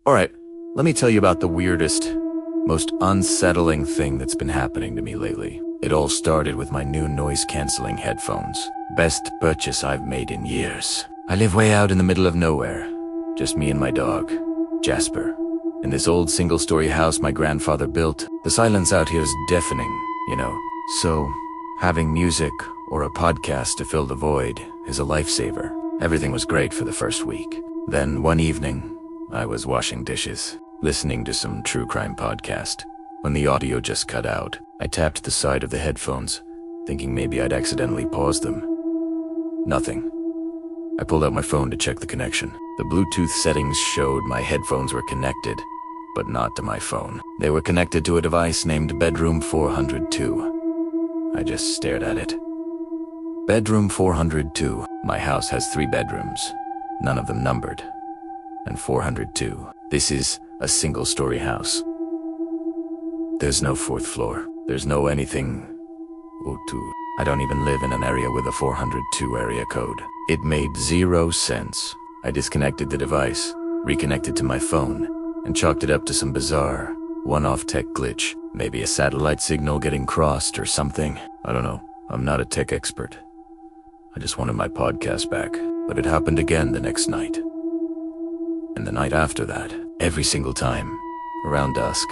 Alright, let me tell you about the weirdest, most unsettling thing that's been happening to me lately. It all started with my new noise-canceling headphones. Best purchase I've made in years. I live way out in the middle of nowhere. Just me and my dog, Jasper. In this old single-story house my grandfather built, the silence out here is deafening, you know. So, having music or a podcast to fill the void is a lifesaver. Everything was great for the first week. Then one evening, I was washing dishes, listening to some true crime podcast. When the audio just cut out, I tapped the side of the headphones, thinking maybe I'd accidentally paused them. Nothing. I pulled out my phone to check the connection. The Bluetooth settings showed my headphones were connected, but not to my phone. They were connected to a device named Bedroom 402. I just stared at it. Bedroom 402. My house has 3 bedrooms, none of them numbered. And 402. This is a single-story house. There's no 4th floor. There's no anything. I don't even live in an area with a 402 area code. It made 0 sense. I disconnected the device, reconnected to my phone, and chalked it up to some bizarre, one-off tech glitch. Maybe a satellite signal getting crossed or something. I don't know. I'm not a tech expert. I just wanted my podcast back. But it happened again the next night. And the night after that, every single time, around dusk,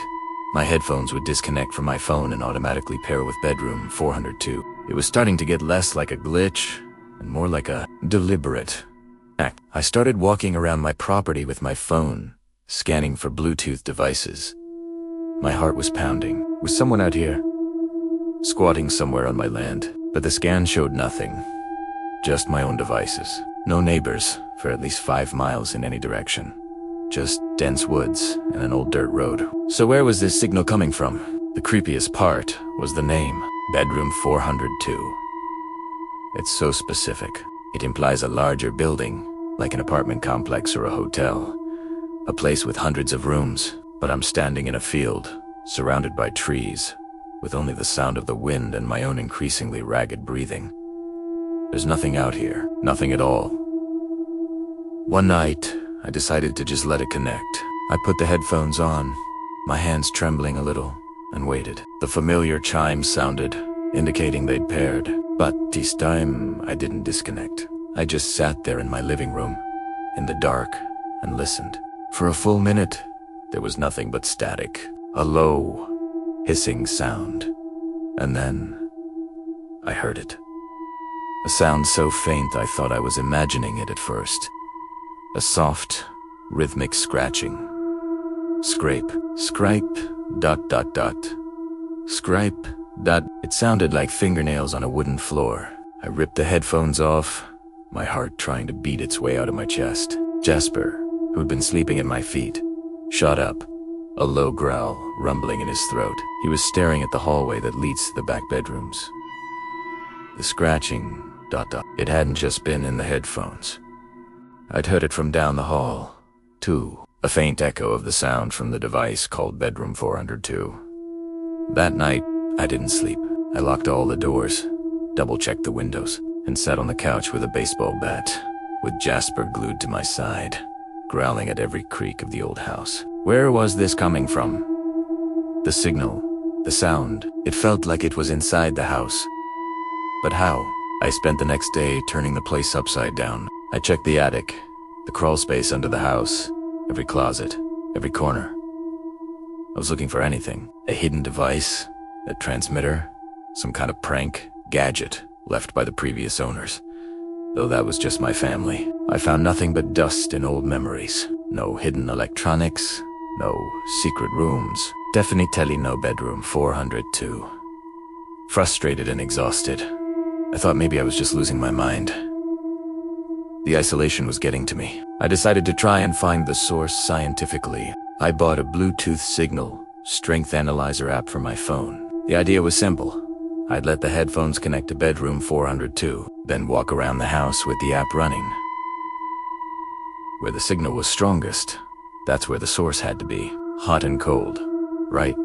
my headphones would disconnect from my phone and automatically pair with Bedroom 402. It was starting to get less like a glitch and more like a deliberate act. I started walking around my property with my phone, scanning for Bluetooth devices. My heart was pounding. Was someone out here? Squatting somewhere on my land, but the scan showed nothing. Just my own devices. No neighbors for at least 5 miles in any direction. Just dense woods and an old dirt road. So where was this signal coming from? The creepiest part was the name, Bedroom 402. It's so specific. It implies a larger building, like an apartment complex or a hotel. A place with hundreds of rooms, but I'm standing in a field, surrounded by trees, with only the sound of the wind and my own increasingly ragged breathing. There's nothing out here, nothing at all. One night, I decided to just let it connect. I put the headphones on, my hands trembling a little, and waited. The familiar chime sounded, indicating they'd paired. But this time, I didn't disconnect. I just sat there in my living room, in the dark, and listened. For a full minute, there was nothing but static. A low, hissing sound. And then, I heard it. A sound so faint I thought I was imagining it at first. A soft, rhythmic scratching. Scrape, scrape, ... Scrape, ... It sounded like fingernails on a wooden floor. I ripped the headphones off, my heart trying to beat its way out of my chest. Jasper, who'd been sleeping at my feet, shot up, a low growl rumbling in his throat. He was staring at the hallway that leads to the back bedrooms. The scratching, ... It hadn't just been in the headphones. I'd heard it from down the hall, too. A faint echo of the sound from the device called Bedroom 402. That night, I didn't sleep. I locked all the doors, double-checked the windows, and sat on the couch with a baseball bat, with Jasper glued to my side, growling at every creak of the old house. Where was this coming from? The signal, the sound, it felt like it was inside the house. But how? I spent the next day turning the place upside down. I checked the attic, the crawl space under the house, every closet, every corner. I was looking for anything. A hidden device, a transmitter, some kind of prank, gadget left by the previous owners. Though that was just my family. I found nothing but dust and old memories. No hidden electronics, no secret rooms. Definitely no Bedroom 402. Frustrated and exhausted, I thought maybe I was just losing my mind. The isolation was getting to me. I decided to try and find the source scientifically. I bought a Bluetooth signal strength analyzer app for my phone. The idea was simple. I'd let the headphones connect to Bedroom 402, then walk around the house with the app running. Where the signal was strongest, that's where the source had to be. Hot and cold, right?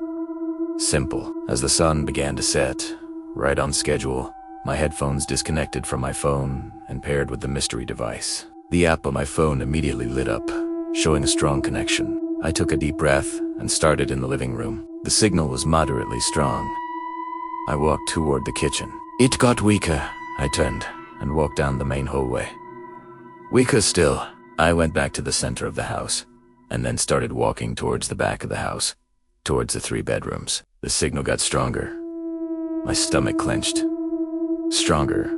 Simple. As the sun began to set, right on schedule, my headphones disconnected from my phone and paired with the mystery device. The app on my phone immediately lit up, showing a strong connection. I took a deep breath and started in the living room. The signal was moderately strong. I walked toward the kitchen. It got weaker. I turned and walked down the main hallway. Weaker still. I went back to the center of the house and then started walking towards the back of the house, towards the 3 bedrooms. The signal got stronger. My stomach clenched. Stronger, ...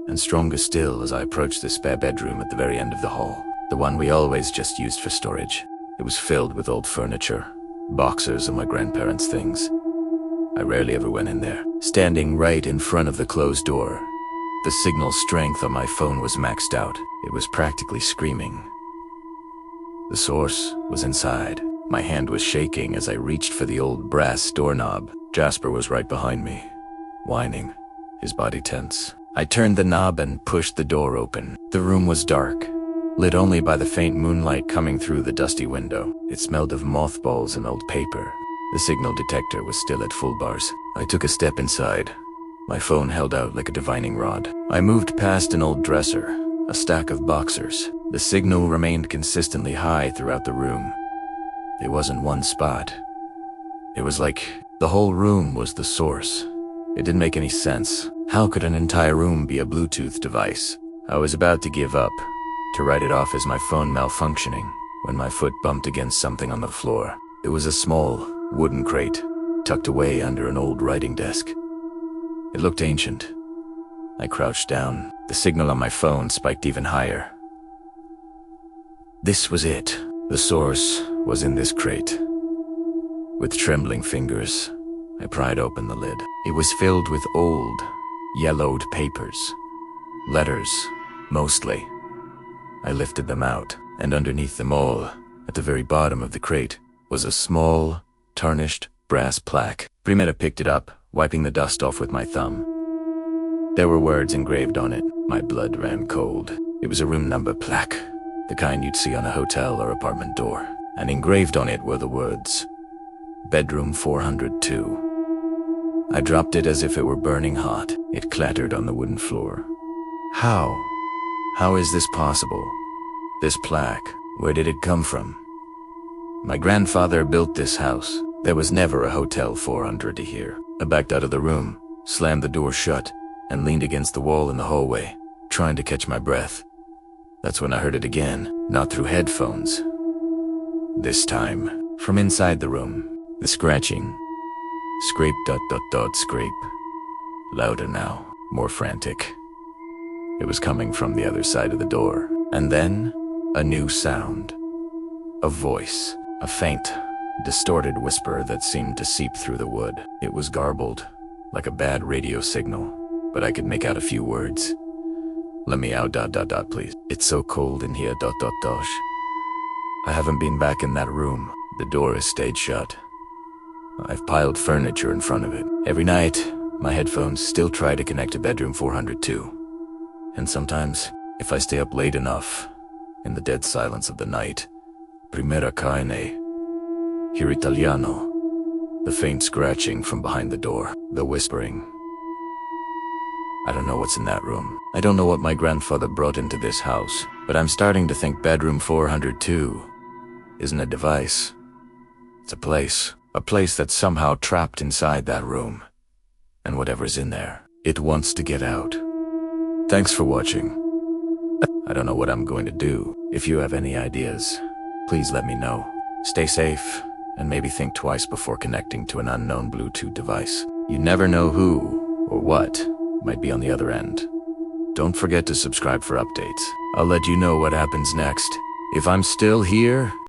and stronger still as I approached the spare bedroom at the very end of the hall. The one we always just used for storage. It was filled with old furniture, boxes of my grandparents' things. I rarely ever went in there. Standing right in front of the closed door, the signal strength on my phone was maxed out. It was practically screaming. The source was inside. My hand was shaking as I reached for the old brass doorknob. Jasper was right behind me, whining, his body tense. I turned the knob and pushed the door open. The room was dark, lit only by the faint moonlight coming through the dusty window. It smelled of mothballs and old paper. The signal detector was still at full bars. I took a step inside. My phone held out like a divining rod. I moved past an old dresser, a stack of boxers. The signal remained consistently high throughout the room. It wasn't one spot. It was like the whole room was the source. It didn't make any sense. How could an entire room be a Bluetooth device? I was about to give up, to write it off as my phone malfunctioning, when my foot bumped against something on the floor. It was a small, wooden crate, tucked away under an old writing desk. It looked ancient. I crouched down. The signal on my phone spiked even higher. This was it. The source was in this crate. With trembling fingers, I pried open the lid. It was filled with old, yellowed papers. Letters, mostly. I lifted them out, and underneath them all, at the very bottom of the crate, was a small, tarnished brass plaque. Primera picked it up, wiping the dust off with my thumb. There were words engraved on it. My blood ran cold. It was a room number plaque, the kind you'd see on a hotel or apartment door. And engraved on it were the words, Bedroom 402. I dropped it as if it were burning hot. It clattered on the wooden floor. How? How is this possible? This plaque, where did it come from? My grandfather built this house. There was never a Hotel 400 here. I backed out of the room, slammed the door shut, and leaned against the wall in the hallway, trying to catch my breath. That's when I heard it again, not through headphones. This time, from inside the room, the scratching. Scrape ... scrape. Louder now, more frantic. It was coming from the other side of the door. And then, a new sound. A voice, a faint, distorted whisper that seemed to seep through the wood. It was garbled, like a bad radio signal, but I could make out a few words. Let me out ... please. It's so cold in here ... I haven't been back in that room. The door has stayed shut. I've piled furniture in front of it. Every night, my headphones still try to connect to bedroom 402. And sometimes, if I stay up late enough, in the dead silence of the night, Primera carne, hear Italiano, the faint scratching from behind the door, the whispering. I don't know what's in that room. I don't know what my grandfather brought into this house, but I'm starting to think bedroom 402 isn't a device. It's a place that's somehow trapped inside that room. And whatever's in there, it wants to get out. Thanks for watching. I don't know what I'm going to do. If you have any ideas, please let me know. Stay safe, and maybe think twice before connecting to an unknown Bluetooth device. You never know who or what might be on the other end. Don't forget to subscribe for updates. I'll let you know what happens next. If I'm still here,